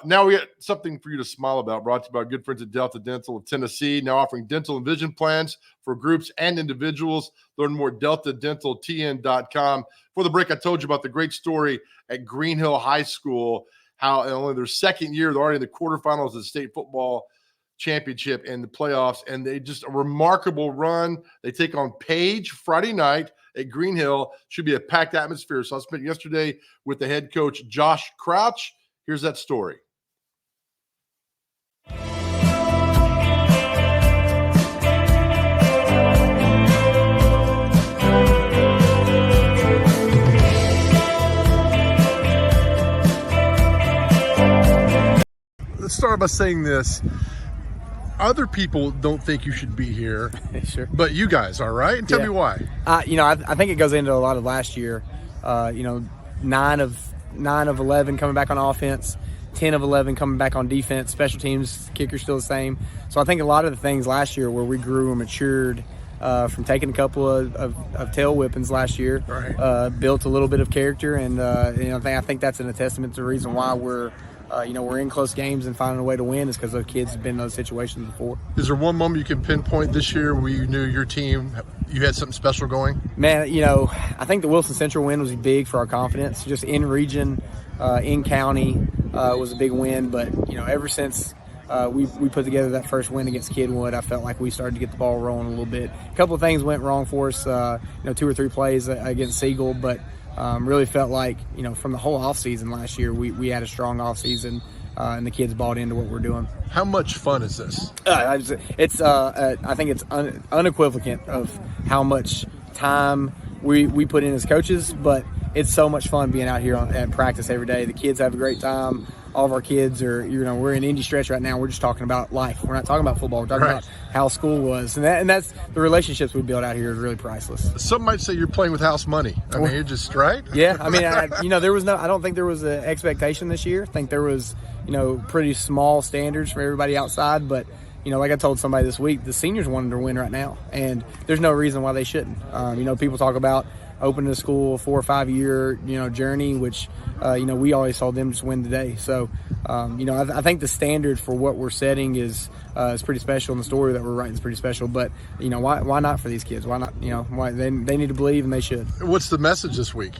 now we got something for you to smile about, brought to you by our good friends at Delta Dental of Tennessee, now offering dental and vision plans for groups and individuals. Learn more at deltadentaltn.com. For the break, I told you about the great story at Green Hill High School, how in only their second year, they're already in the quarterfinals of the state football championship and the playoffs, and they just a remarkable run. They take on Page Friday night at Green Hill. Should be a packed atmosphere. So I spent yesterday with the head coach, Josh Crouch. Here's that story. Let's start by saying this. Other people don't think you should be here, sure, but you guys are, right? And tell me why. I think it goes into a lot of last year. 9 of 11 coming back on offense, 10 of 11 coming back on defense. Special teams, kicker's still the same. So I think a lot of the things last year where we grew and matured from taking a couple of tail whippings last year, right. Built a little bit of character, and I think that's a testament to the reason why we're in close games and finding a way to win is because those kids have been in those situations before. Is there one moment you can pinpoint this year where you knew your team, you had something special going? Man, I think the Wilson Central win was big for our confidence. Just in region, in county was a big win. But, ever since we put together that first win against Kidwood, I felt like we started to get the ball rolling a little bit. A couple of things went wrong for us, 2 or 3 plays against Siegel, but really felt like, from the whole offseason last year, we had a strong offseason, and the kids bought into what we're doing. How much fun is this? I think it's unequivocal of how much time we put in as coaches, but it's so much fun being out here at practice every day. The kids have a great time. All of our kids are, we're in Indy stretch right now. We're just talking about life. We're not talking about football. We're talking about how school was. And that's the relationships we build out here is really priceless. Some might say you're playing with house money. I mean, you're just right. Yeah. I mean, I don't think there was an expectation this year. I think there was, pretty small standards for everybody outside. But, like I told somebody this week, the seniors wanted to win right now. And there's no reason why they shouldn't. People talk about opening a school a 4 or 5 year journey, which we always told them just win today. So I think the standard for what we're setting is pretty special, and the story that we're writing is pretty special. But why not for these kids? Why not? Why they need to believe, and they should. What's the message this week?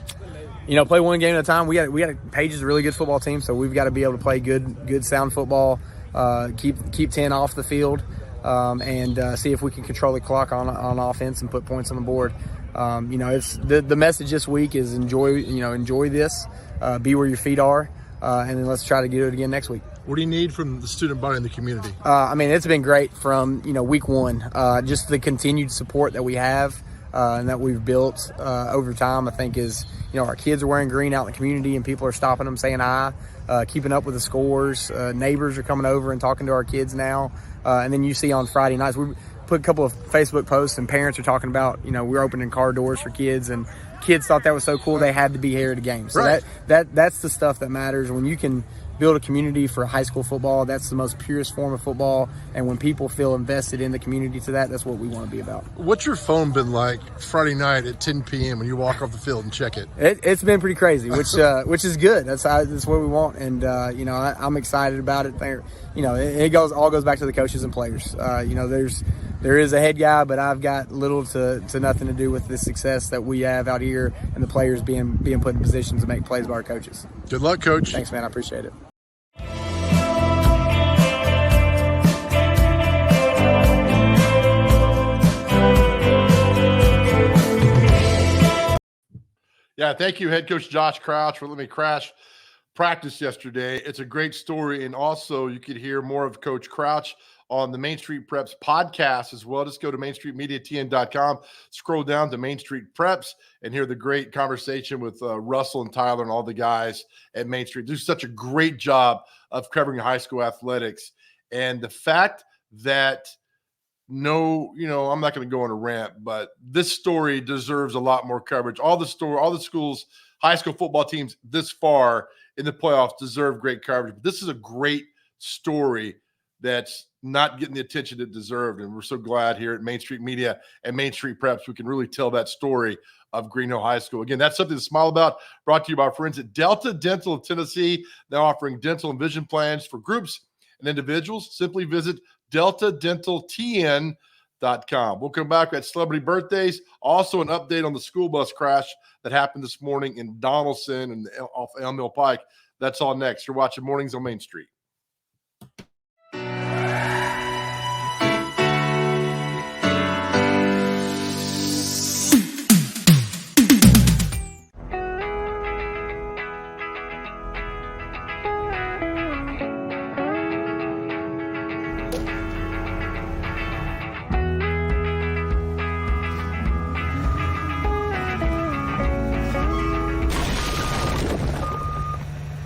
Play one game at a time. We got Page is a really good football team, so we've got to be able to play good sound football, keep 10 off the field, and see if we can control the clock on offense and put points on the board. It's the message this week is enjoy this, be where your feet are, and then let's try to get it again next week. What do you need from the student body in the community? It's been great from week one, just the continued support that we have and that we've built over time. I think is our kids are wearing green out in the community, and people are stopping them, saying hi, keeping up with the scores. Neighbors are coming over and talking to our kids now, and then you see on Friday nights we put a couple of Facebook posts, and parents are talking about, we're opening car doors for kids, and kids thought that was so cool they had to be here at a game. So that's the stuff that matters. When you can build a community for high school football, that's the most purest form of football. And when people feel invested in the community to that's what we want to be about. What's your phone been like Friday night at 10 p.m. when you walk off the field and check it? It's been pretty crazy, which is good. That's what we want. And, I'm excited about it. It all goes back to the coaches and players. There is a head guy, but I've got little to nothing to do with the success that we have out here and the players being put in positions to make plays by our coaches. Good luck, Coach. Thanks, man. I appreciate it. Yeah, thank you, head coach Josh Crouch, for letting me crash practice yesterday. It's a great story, and also you could hear more of Coach Crouch on the Main Street Preps podcast as well. Just go to mainstreetmediatn.com, scroll down to Main Street Preps, and hear the great conversation with Russell and Tyler and all the guys at Main Street. They do such a great job of covering high school athletics. And the fact that I'm not going to go on a rant, but this story deserves a lot more coverage. All the schools, high school football teams this far in the playoffs deserve great coverage. But this is a great story that's not getting the attention it deserved. And we're so glad here at Main Street Media and Main Street Preps, we can really tell that story of Green Hill High School. Again, that's something to smile about. Brought to you by our friends at Delta Dental of Tennessee. Now offering dental and vision plans for groups and individuals. Simply visit deltadentaltn.com. We'll come back at celebrity birthdays. Also an update on the school bus crash that happened this morning in Donaldson and off Elm Mill Pike. That's all next. You're watching Mornings on Main Street.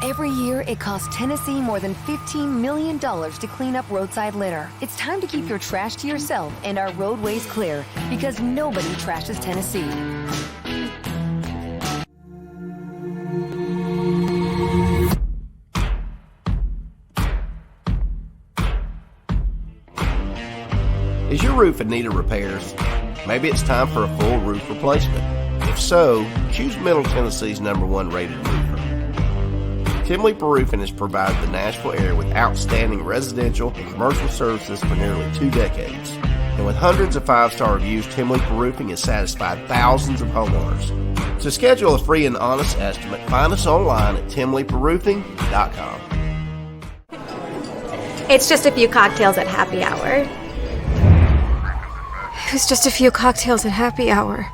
Every year, it costs Tennessee more than $15 million to clean up roadside litter. It's time to keep your trash to yourself and our roadways clear, because nobody trashes Tennessee. Is your roof in need of repairs? Maybe it's time for a full roof replacement. If so, choose Middle Tennessee's #1 rated roofer. Tim Leeper Roofing has provided the Nashville area with outstanding residential and commercial services for nearly 2 decades. And with hundreds of 5-star reviews, Tim Leeper Roofing has satisfied thousands of homeowners. To schedule a free and honest estimate, find us online at timleeperroofing.com. It's just a few cocktails at happy hour. It was just a few cocktails at happy hour.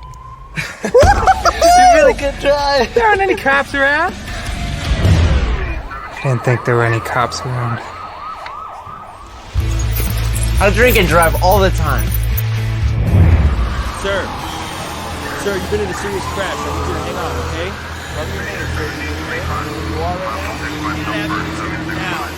You really good try. There aren't any cops around. I didn't think there were any cops around. I drink and drive all the time. Sir, you've been in a serious crash. I need you to hang on, okay? Rub your hand, sir. Where you are right now? Now.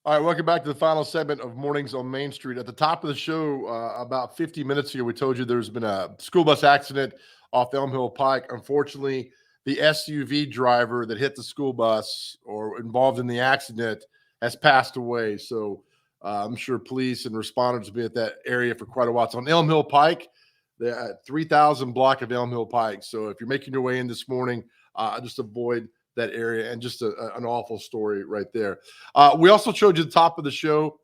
All right, welcome back to the final segment of Mornings on Main Street. At the top of the show, about 50 minutes ago, we told you there's been a school bus accident off Elm Hill Pike. Unfortunately, the SUV driver that hit the school bus or involved in the accident has passed away. So I'm sure police and responders will be at that area for quite a while. It's on Elm Hill Pike, the 3000 block of Elm Hill Pike. So if you're making your way in this morning, just avoid that area, and just an awful story right there. We also showed you the top of the show.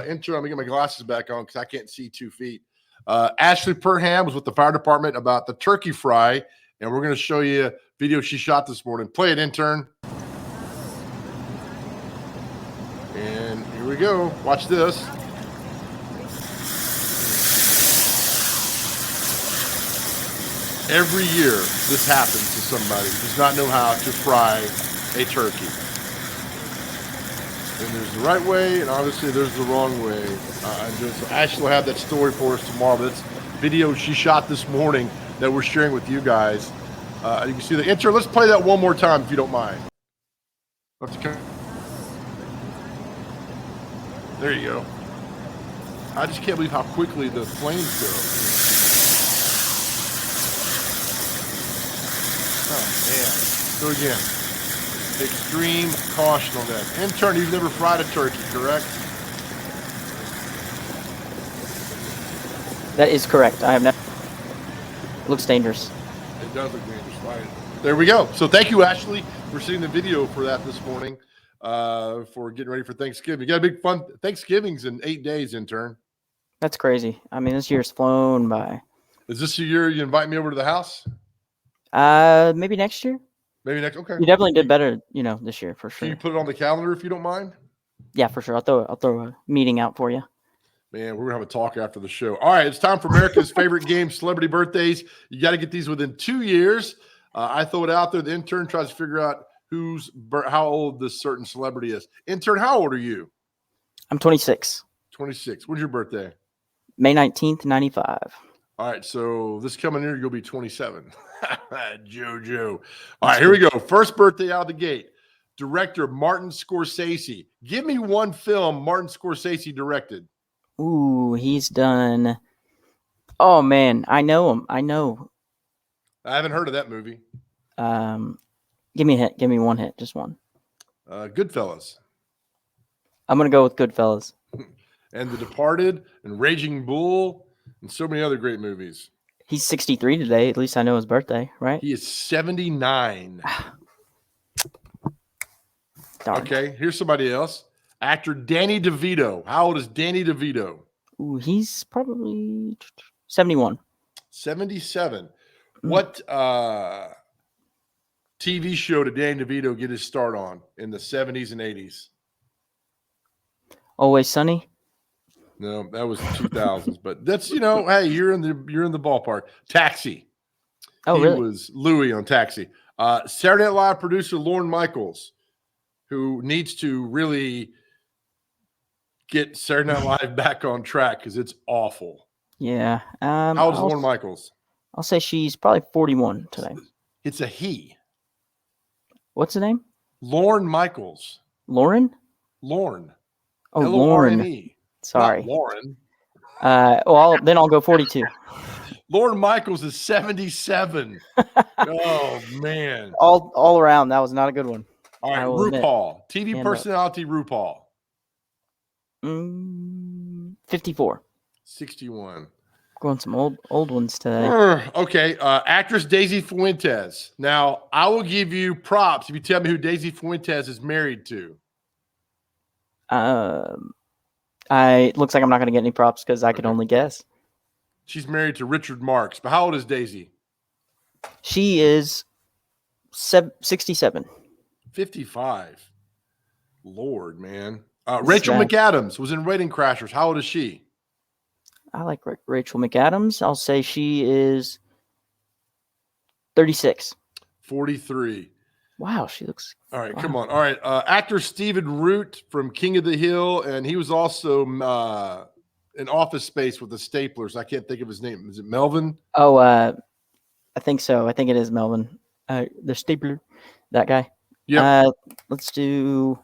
Intern, I'm gonna get my glasses back on because I can't see 2 feet. Ashley Perham was with the fire department about the turkey fry, and we're gonna show you a video she shot this morning. Play it, intern. And here we go. Watch this. Every year, this happens to somebody who does not know how to fry a turkey. And there's the right way, and obviously there's the wrong way. So Ashley will have that story for us tomorrow. But it's video she shot this morning that we're sharing with you guys. You can see the intro. Let's play that one more time, if you don't mind. There you go. I just can't believe how quickly the flames go. Oh, man. So again, extreme caution on that. Intern, you've never fried a turkey, correct? That is correct. I have never. It looks dangerous. It does look dangerous, right? There we go. So thank you, Ashley, for seeing the video for that this morning, for getting ready for Thanksgiving. You got a big fun Thanksgiving's in 8 days, intern. That's crazy. I mean, this year's flown by. Is this the year you invite me over to the house? Maybe next year. Maybe next. Okay. You definitely did better, this year for sure. Can you put it on the calendar if you don't mind? Yeah, for sure. I'll throw a meeting out for you. Man, we're gonna have a talk after the show. All right, it's time for America's favorite game, celebrity birthdays. You got to get these within 2 years. I throw it out there. The intern tries to figure out how old this certain celebrity is. Intern, how old are you? I'm 26. 26. When's your birthday? May 19th, 95. All right, so this coming year, you'll be 27. JoJo. All right, here we go. First birthday out of the gate. Director Martin Scorsese. Give me one film Martin Scorsese directed. Ooh, he's done. Oh, man. I know him. I haven't heard of that movie. Give me a hit. Give me one hit. Just one. Goodfellas. I'm going to go with Goodfellas. And The Departed and Raging Bull and so many other great movies. He's 63 today. At least I know his birthday, right? He is 79. Okay, here's somebody else. Actor Danny DeVito. How old is Danny DeVito? Ooh, he's probably 71. 77. What TV show did Danny DeVito get his start on in the 70s and 80s? Always Sunny? No, that was the 2000s. But that's, hey, you're in the ballpark. Taxi. Oh, he really? was Louis on Taxi. Saturday Night Live producer Lorne Michaels, who needs to really get Saturday Night Live back on track because it's awful. Yeah. How old is Lorne Michaels? I'll say she's probably 41 today. It's a he. What's the name? Lorne Michaels. Lauren? Lorne. Oh, Lorne. Lauren. Sorry. Not Lauren. Then I'll go 42. Lorne Michaels is 77. Oh, man. All around, that was not a good one. All right, RuPaul. TV personality RuPaul. 54. 61. Going some old ones today. Okay, actress Daisy Fuentes. Now, I will give you props if you tell me who Daisy Fuentes is married to. It looks like I'm not going to get any props because I could only guess. She's married to Richard Marx. But how old is Daisy? She is 67. 55. Lord, man. Rachel McAdams was in Wedding Crashers. How old is she? I like Rachel McAdams. I'll say she is 36. 43. Wow, she looks. All right, come on. All right, actor Stephen Root from King of the Hill, and he was also in Office Space with the Staplers. I can't think of his name. Is it Melvin? Oh, I think so. I think it is Melvin. The Stapler, that guy. Yeah. Let's do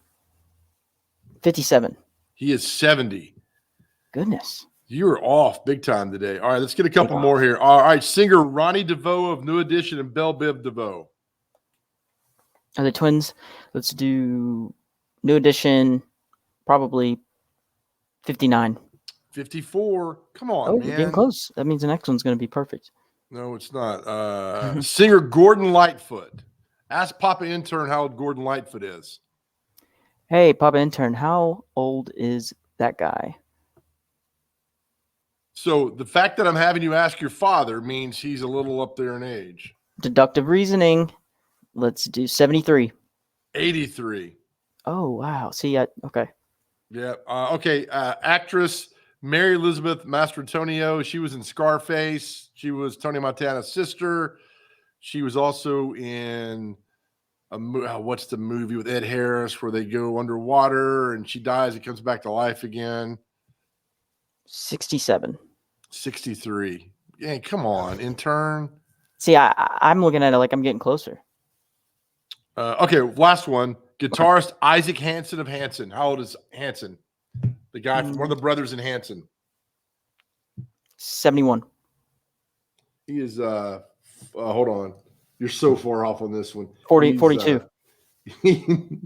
57. He is 70. Goodness. You were off big time today. All right, let's get a couple more here. All right, singer Ronnie DeVoe of New Edition and Belle Biv DeVoe. Are they twins? Let's do New Edition, probably 59. 54. Come on, man. You're getting close. That means the next one's going to be perfect. No, it's not. Singer Gordon Lightfoot. Ask Papa Intern how old Gordon Lightfoot is. Hey, Papa Intern, how old is that guy? So the fact that I'm having you ask your father means he's a little up there in age. Deductive reasoning. Let's do 73. 83. Oh, wow. See, okay. Yeah. Okay. Actress Mary Elizabeth Mastrantonio. She was in Scarface. She was Tony Montana's sister. She was also in what's the movie with Ed Harris where they go underwater and she dies and comes back to life again? 67. 63. Yeah, come on, intern. See, I'm looking at it like I'm getting closer. Okay, last one. Guitarist Isaac Hansen of Hanson. How old is Hanson? The guy from one of the brothers in Hanson. 71. He is hold on. You're so far off on this one. 42.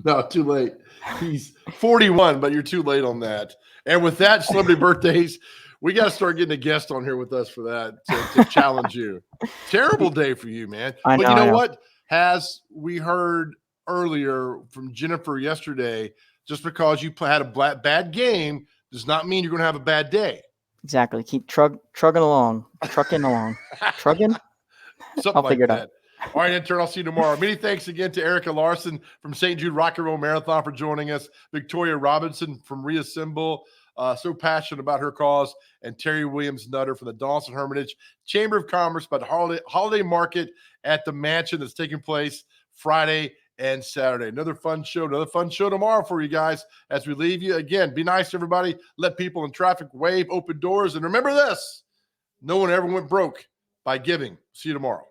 No, too late. He's 41, but you're too late on that. And with that, celebrity birthdays, we got to start getting a guest on here with us for that to challenge you. Terrible day for you, man. But you know what? As we heard earlier from Jennifer yesterday, just because you had a bad game does not mean you're going to have a bad day. Exactly. Keep trucking along. Trucking? Something I'll like figure it that. out. All right, intern, I'll see you tomorrow. Many thanks again to Erica Larson from St. Jude Rock and Roll Marathon for joining us. Victoria Robinson from Reassemble, so passionate about her cause. And Terry Williams Nutter from the Dawson Hermitage Chamber of Commerce about the holiday market at the mansion that's taking place Friday and Saturday. Another fun show tomorrow for you guys as we leave you. Again, be nice to everybody. Let people in traffic wave, open doors. And remember this, no one ever went broke by giving. See you tomorrow.